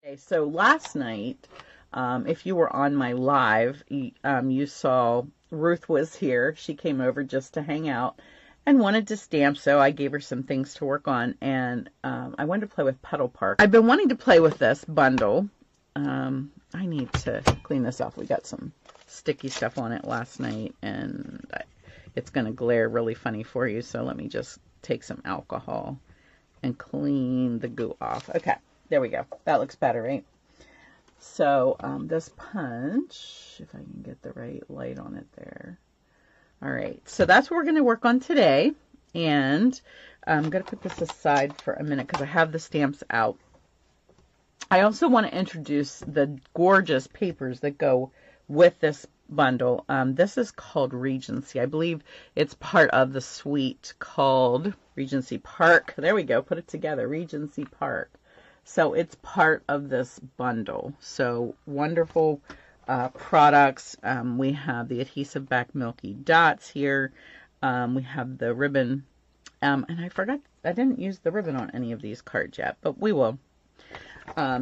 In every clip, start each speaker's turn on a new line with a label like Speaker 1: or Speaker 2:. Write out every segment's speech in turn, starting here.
Speaker 1: Okay, so last night, if you were on my live, you saw Ruth was here. She came over just to hang out and wanted to stamp, so I gave her some things to work on, and I wanted to play with Petal Park. I've been wanting to play with this bundle. I need to clean this off. We got some sticky stuff on it last night, and it's going to glare really funny for you, so let me just take some alcohol and clean the goo off. Okay. There we go. That looks better, right? So this punch, if I can get the right light on it there. All right, so that's what we're going to work on today. And I'm going to put this aside for a minute because I have the stamps out. I also want to introduce the gorgeous papers that go with this bundle. This is called Regency. I believe it's part of the suite called Regency Park. There we go. Put it together. Regency Park. So it's part of this bundle. So wonderful products. We have the adhesive back milky dots here. We have the ribbon. And I forgot, I didn't use the ribbon on any of these cards yet, but we will.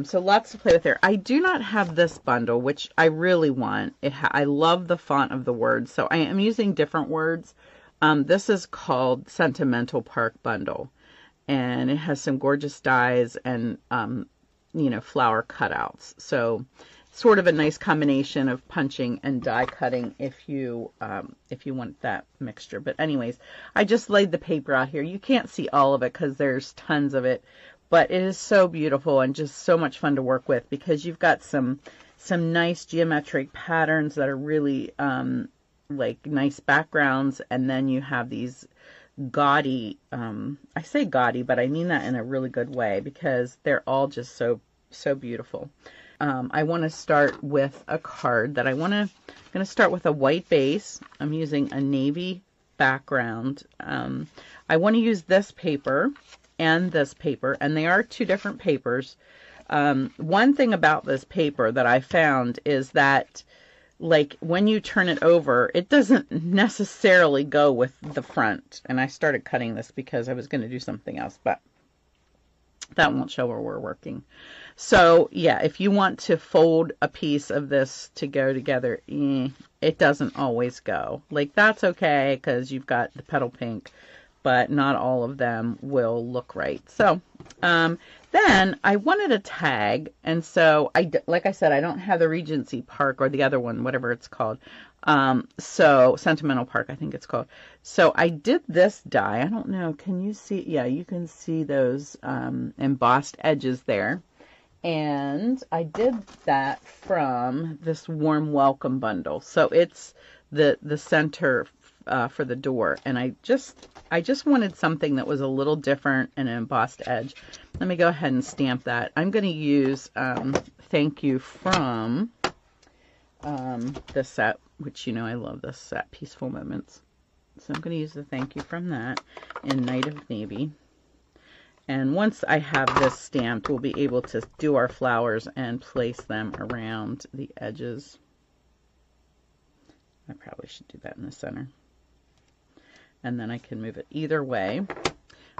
Speaker 1: So lots to play with there. I do not have this bundle, which I really want. I love the font of the words, so I am using different words. This is called Sentimental Park Bundle. And it has some gorgeous dies and, flower cutouts. So sort of a nice combination of punching and die cutting if you want that mixture. But anyways, I just laid the paper out here. You can't see all of it because there's tons of it, but it is so beautiful and just so much fun to work with because you've got some nice geometric patterns that are really like nice backgrounds, and then you have these gaudy, I say gaudy, but I mean that in a really good way because they're all just so beautiful. I want to start with a card that I'm going to start with a white base. I'm using a navy background. I want to use this paper, and they are two different papers. One thing about this paper that I found is that like when you turn it over, it doesn't necessarily go with the front. And I started cutting this because I was going to do something else, but that won't show where we're working. So yeah, if you want to fold a piece of this to go together, it doesn't always go. Like that's okay because you've got the petal pink, but not all of them will look right. So then I wanted a tag, and so like I said, I don't have the Regency Park or the other one, whatever it's called. So Sentimental Park, I think it's called. So I did this die. I don't know. Can you see? Yeah, you can see those embossed edges there. And I did that from this Warm Welcome bundle. So it's the center for the door, and I just wanted something that was a little different and an embossed edge. Let me go ahead and stamp that. I'm going to use Thank You from this set, which I love this set, Peaceful Moments. So I'm going to use the Thank You from that in Night of Navy. And once I have this stamped, we'll be able to do our flowers and place them around the edges. I probably should do that in the center. And then I can move it either way.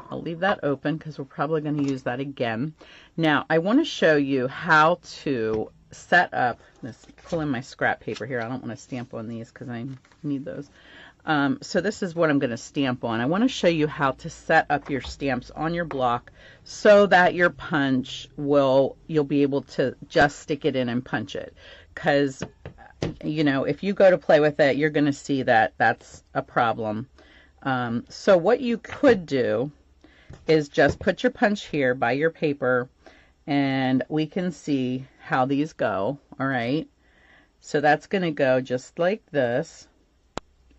Speaker 1: I'll leave that open because we're probably going to use that again. Now, I want to show you how to set up this. Pull in my scrap paper here. I don't want to stamp on these because I need those. So this is what I'm going to stamp on. I want to show you how to set up your stamps on your block so that your punch you'll be able to just stick it in and punch it. Because, if you go to play with it, you're going to see that that's a problem. So what you could do is just put your punch here by your paper, and we can see how these go. All right. So that's going to go just like this.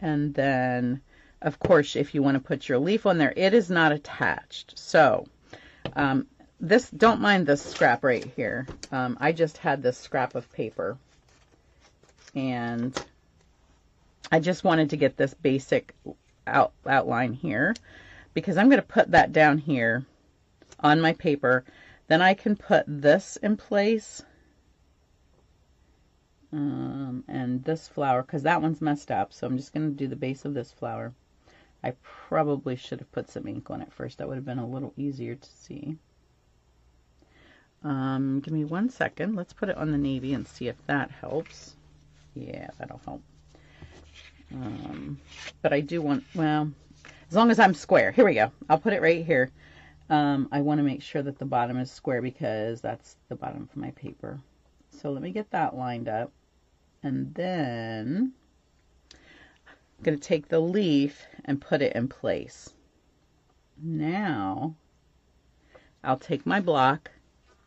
Speaker 1: And then, of course, if you want to put your leaf on there, it is not attached. So don't mind this scrap right here. I just had this scrap of paper, and I just wanted to get this basic outline here because I'm going to put that down here on my paper. Then I can put this in place and this flower, because that one's messed up, so I'm just going to do the base of this flower. I probably should have put some ink on it first. That would have been a little easier to see. Give me 1 second. Let's put it on the navy and see if that helps. Yeah, that'll help. But I do want, well, as long as I'm square. Here we go. I'll put it right here. I want to make sure that the bottom is square because that's the bottom of my paper. So let me get that lined up. And then I'm going to take the leaf and put it in place. Now I'll take my block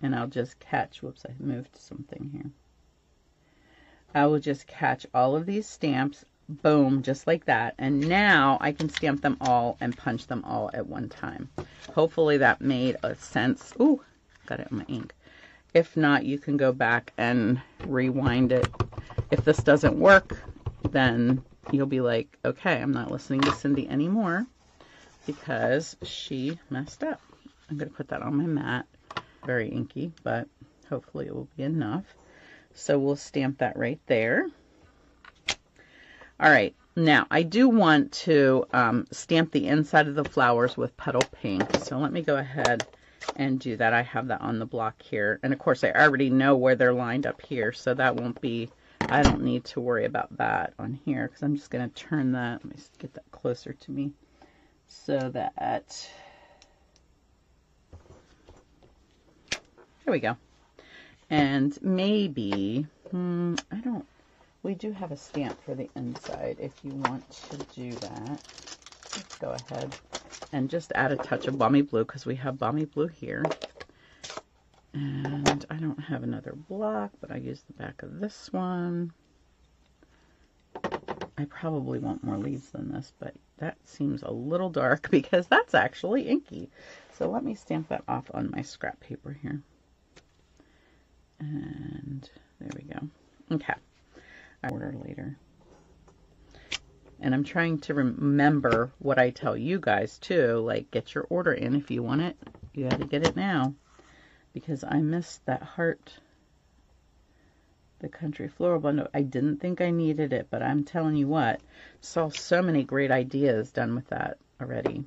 Speaker 1: and I'll just catch, whoops, I moved something here. I will just catch all of these stamps, boom, just like that. And now I can stamp them all and punch them all at one time. Hopefully that made a sense. Ooh, got it on my ink. If not, you can go back and rewind it. If this doesn't work, then you'll be like, okay, I'm not listening to Cindy anymore because she messed up. I'm going to put that on my mat. Very inky, but hopefully it will be enough. So we'll stamp that right there. All right, now I do want to stamp the inside of the flowers with petal pink. So let me go ahead and do that. I have that on the block here. And of course I already know where they're lined up here, so that won't be, I don't need to worry about that on here because I'm just going to turn that, let me get that closer to me so that, there we go. And maybe, we do have a stamp for the inside if you want to do that. Let's go ahead and just add a touch of balmy blue because we have balmy blue here. And I don't have another block, but I use the back of this one. I probably want more leaves than this, but that seems a little dark because that's actually inky. So let me stamp that off on my scrap paper here. And there we go. Okay. I order later. And I'm trying to remember what I tell you guys too, like get your order in if you want it. You got to get it now because I missed that heart, the country floral bundle. I didn't think I needed it, but I'm telling you what, saw so many great ideas done with that already.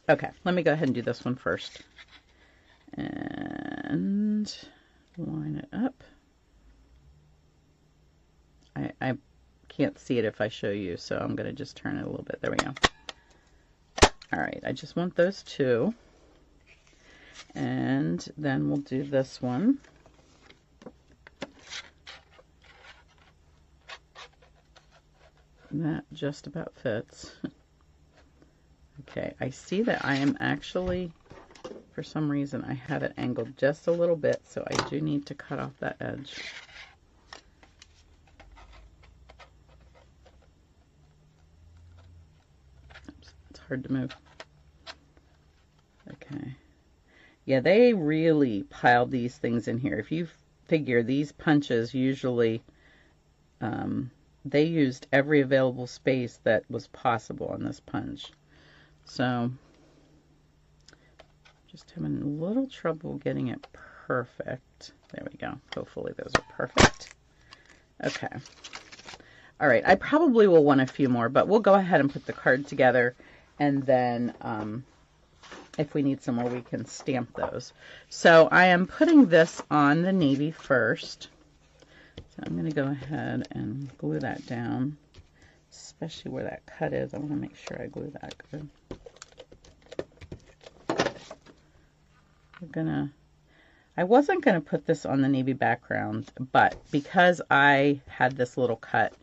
Speaker 1: Okay, let me go ahead and do this one first. And line it up. I can't see it if I show you, so I'm going to just turn it a little bit. There we go. All right, I just want those two. And then we'll do this one. That just about fits. Okay, I see that I am actually, for some reason, I had it angled just a little bit, so I do need to cut off that edge. Oops, it's hard to move. Okay. Yeah, they really piled these things in here. If you figure these punches usually, they used every available space that was possible on this punch. So, just having a little trouble getting it perfect. There we go. Hopefully those are perfect. Okay. All right. I probably will want a few more, but we'll go ahead and put the card together. And then if we need some more, we can stamp those. So I am putting this on the navy first. So I'm going to go ahead and glue that down, especially where that cut is. I want to make sure I glue that good. I wasn't going to put this on the navy background, but because I had this little cut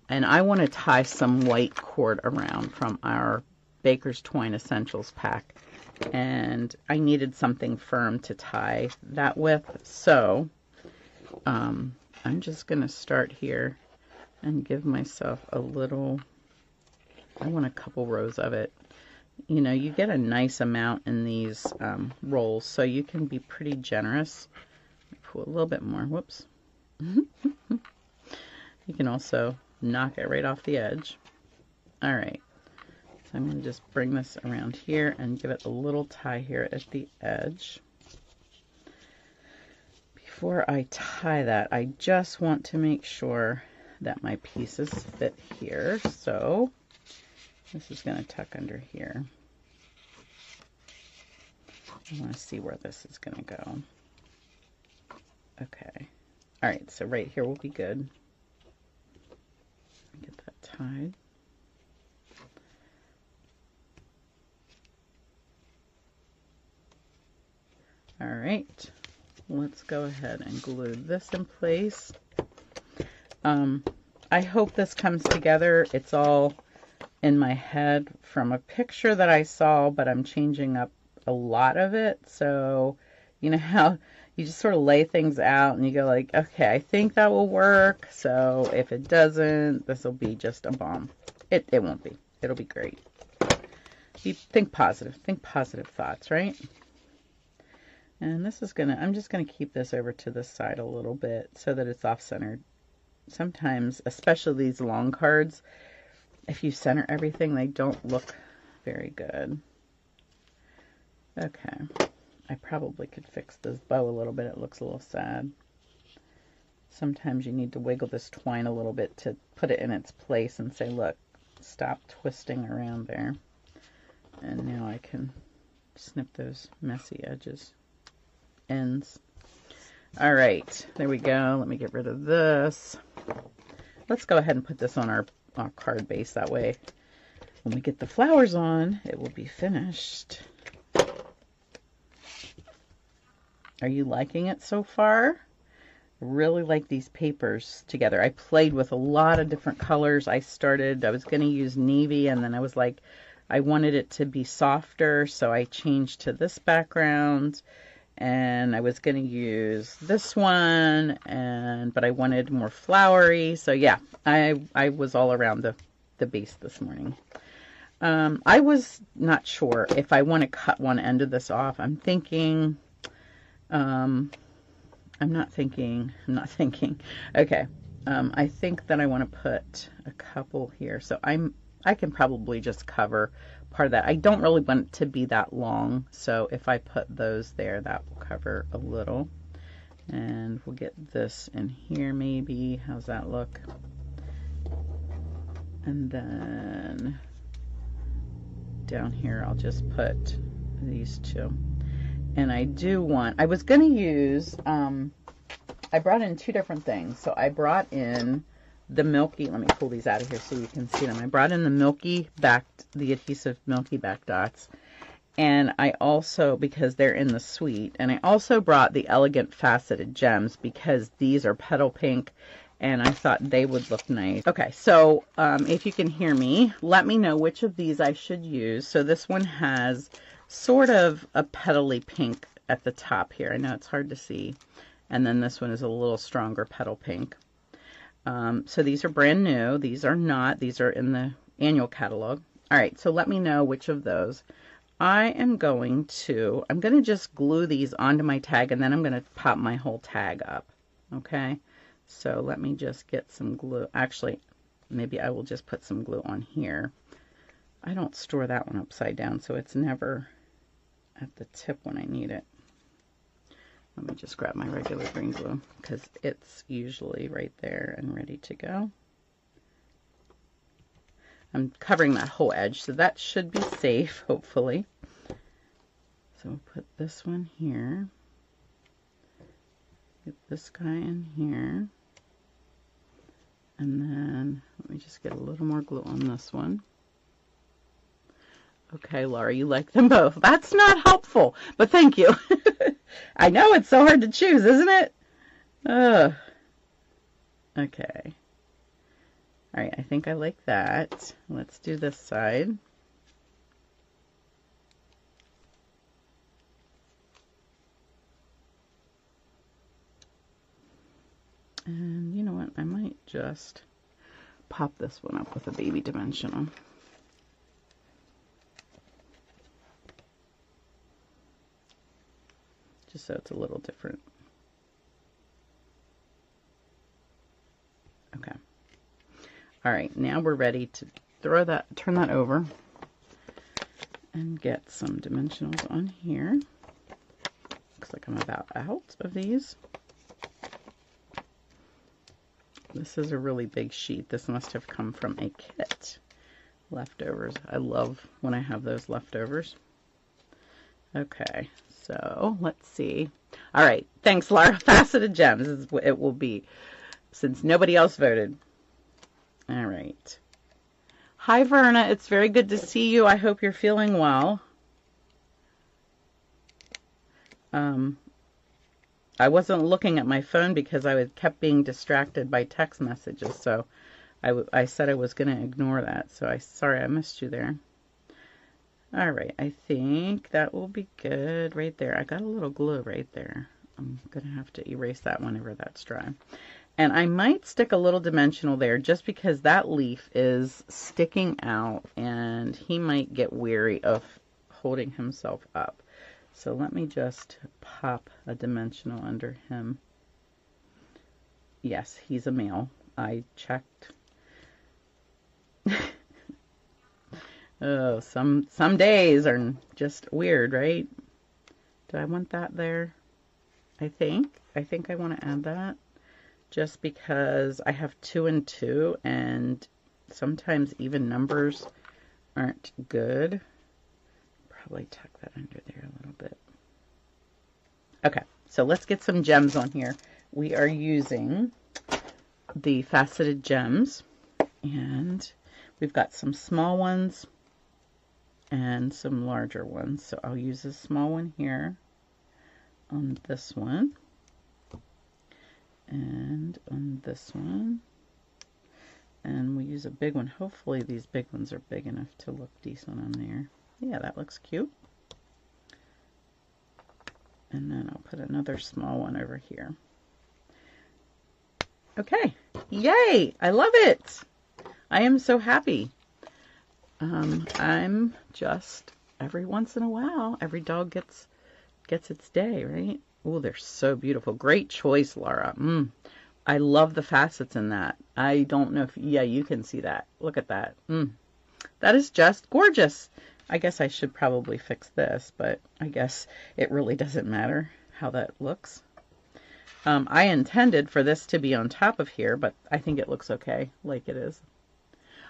Speaker 1: and I want to tie some white cord around from our Baker's Twine Essentials pack, and I needed something firm to tie that with, so I'm just going to start here and give myself a little, I want a couple rows of it. You know, you get a nice amount in these rolls, so you can be pretty generous. Put a little bit more. Whoops. You can also knock it right off the edge. All right. So I'm going to just bring this around here and give it a little tie here at the edge. Before I tie that, I just want to make sure that my pieces fit here. So this is going to tuck under here. I want to see where this is going to go. Okay. All right, so right here will be good. Get that tied. All right, let's go ahead and glue this in place. I hope this comes together. It's all in my head from a picture that I saw, but I'm changing up a lot of it. So, you know how you just sort of lay things out and you go like, okay, I think that will work. So if it doesn't, this will be just a bomb. It won't be. It'll be great. You think positive thoughts, right? And this is I'm just gonna keep this over to the side a little bit so that it's off-centered. Sometimes, especially these long cards, if you center everything, they don't look very good. Okay, I probably could fix this bow a little bit. It looks a little sad. Sometimes you need to wiggle this twine a little bit to put it in its place and say, look, stop twisting around there. And now I can snip those messy ends. All right, there we go. Let me get rid of this. Let's go ahead and put this on our card base. That way, when we get the flowers on, it will be finished. Are you liking it so far? I really like these papers together. I played with a lot of different colors. I was going to use navy, and then I was like, I wanted it to be softer, so I changed to this background. And I was going to use this one, but I wanted more flowery. So yeah, I was all around the base this morning. I was not sure if I want to cut one end of this off. I'm thinking, I'm not thinking. Okay. I think that I want to put a couple here. So I can probably just cover part of that. I don't really want it to be that long, so if I put those there, that will cover a little. And we'll get this in here maybe. How's that look? And then down here I'll just put these two. And I was going to use, I brought in two different things. So I brought in the milky, let me pull these out of here so you can see them. I brought in the adhesive milky back dots. And I also, because they're in the suite, and I also brought the elegant faceted gems because these are petal pink and I thought they would look nice. Okay, so if you can hear me, let me know which of these I should use. So this one has sort of a petally pink at the top here. I know it's hard to see. And then this one is a little stronger petal pink. So these are brand new. These are not. These are in the annual catalog. All right, so let me know which of those. I'm going to just glue these onto my tag, and then I'm going to pop my whole tag up. Okay, so let me just get some glue. Actually, maybe I will just put some glue on here. I don't store that one upside down, so it's never at the tip when I need it. Let me just grab my regular green glue because it's usually right there and ready to go. I'm covering that whole edge, so that should be safe, hopefully. So we'll put this one here. Get this guy in here. And then let me just get a little more glue on this one. Okay, Laura, you like them both. That's not helpful, but thank you. I know it's so hard to choose, isn't it? Okay. All right, I think I like that. Let's do this side. And you know what? I might just pop this one up with a baby dimensional. Just so it's a little different. Okay. All right, now we're ready to turn that over and get some dimensionals on here. Looks like I'm about out of these. This is a really big sheet. This must have come from a kit. Leftovers. I love when I have those leftovers. Okay, so let's see. All right. Thanks, Laura. Faceted gems is what it will be, since nobody else voted. All right. Hi, Verna. It's very good to see you. I hope you're feeling well. I wasn't looking at my phone because I kept being distracted by text messages, so I said I was going to ignore that. So sorry I missed you there. All right, I think that will be good right there. I got a little glue right there. I'm going to have to erase that whenever that's dry. And I might stick a little dimensional there just because that leaf is sticking out and he might get weary of holding himself up. So let me just pop a dimensional under him. Yes, he's a male. I checked. Oh, some days are just weird, right? Do I want that there? I think I want to add that just because I have 2 and 2 and sometimes even numbers aren't good. Probably tuck that under there a little bit. Okay, so let's get some gems on here. We are using the faceted gems, and we've got some small ones and some larger ones. So I'll use a small one here on this one and on this one, and we use a big one. Hopefully these big ones are big enough to look decent on there. Yeah, that looks cute. And then I'll put another small one over here. Okay, yay, I love it. I am so happy. I'm just, every once in a while, every dog gets its day, right? Oh, they're so beautiful. Great choice, Laura. I love the facets in that. I don't know if, yeah, you can see that. Look at that. That is just gorgeous. I guess I should probably fix this, but I guess it really doesn't matter how that looks. I intended for this to be on top of here, but I think it looks okay like it is.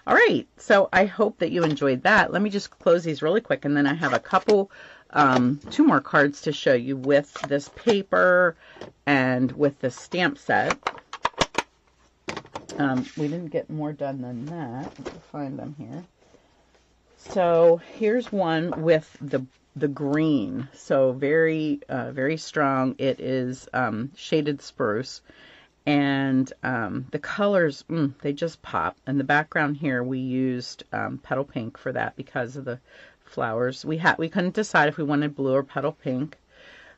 Speaker 1: All right, so I hope that you enjoyed that. Let me just close these really quick, and then I have a couple, 2 more cards to show you with this paper and with the stamp set. We didn't get more done than that. Let's find them here. So here's one with the green, so very very strong. It is shaded spruce, and the colors, they just pop. And the background here, we used petal pink for that because of the flowers. We couldn't decide if we wanted blue or petal pink.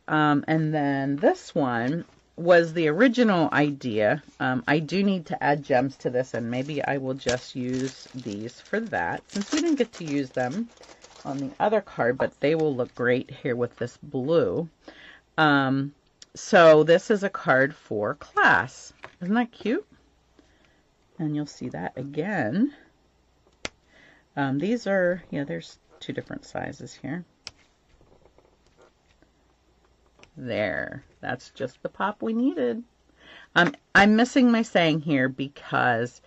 Speaker 1: And then this one was the original idea. I do need to add gems to this, and maybe I will just use these for that, since we didn't get to use them on the other card, but they will look great here with this blue. So this is a card for class. Isn't that cute? And you'll see that again. These are, yeah, there's 2 different sizes here. There, that's just the pop we needed. I'm missing my saying here because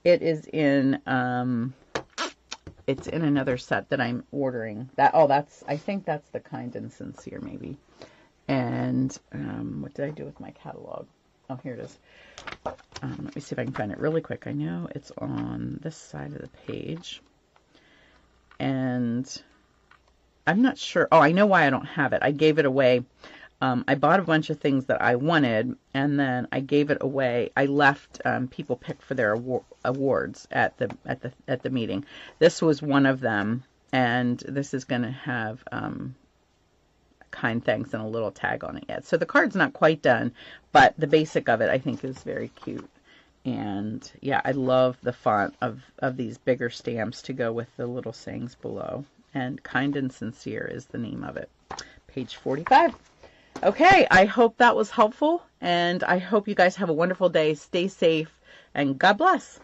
Speaker 1: it is in it's in another set that I'm ordering. I think that's the Kind and Sincere maybe. And what did I do with my catalog? Oh, here it is. Let me see if I can find it really quick. I know it's on this side of the page, and I'm not sure. Oh, I know why I don't have it. I gave it away. I bought a bunch of things that I wanted, and then I gave it away. I left people pick for their awards at the meeting. This was one of them, and this is going to have kind thanks and a little tag on it yet. So the card's not quite done, but the basic of it I think is very cute. And yeah, I love the font of these bigger stamps to go with the little sayings below. And Kind and Sincere is the name of it. Page 45. Okay, I hope that was helpful, and I hope you guys have a wonderful day. Stay safe, and God bless.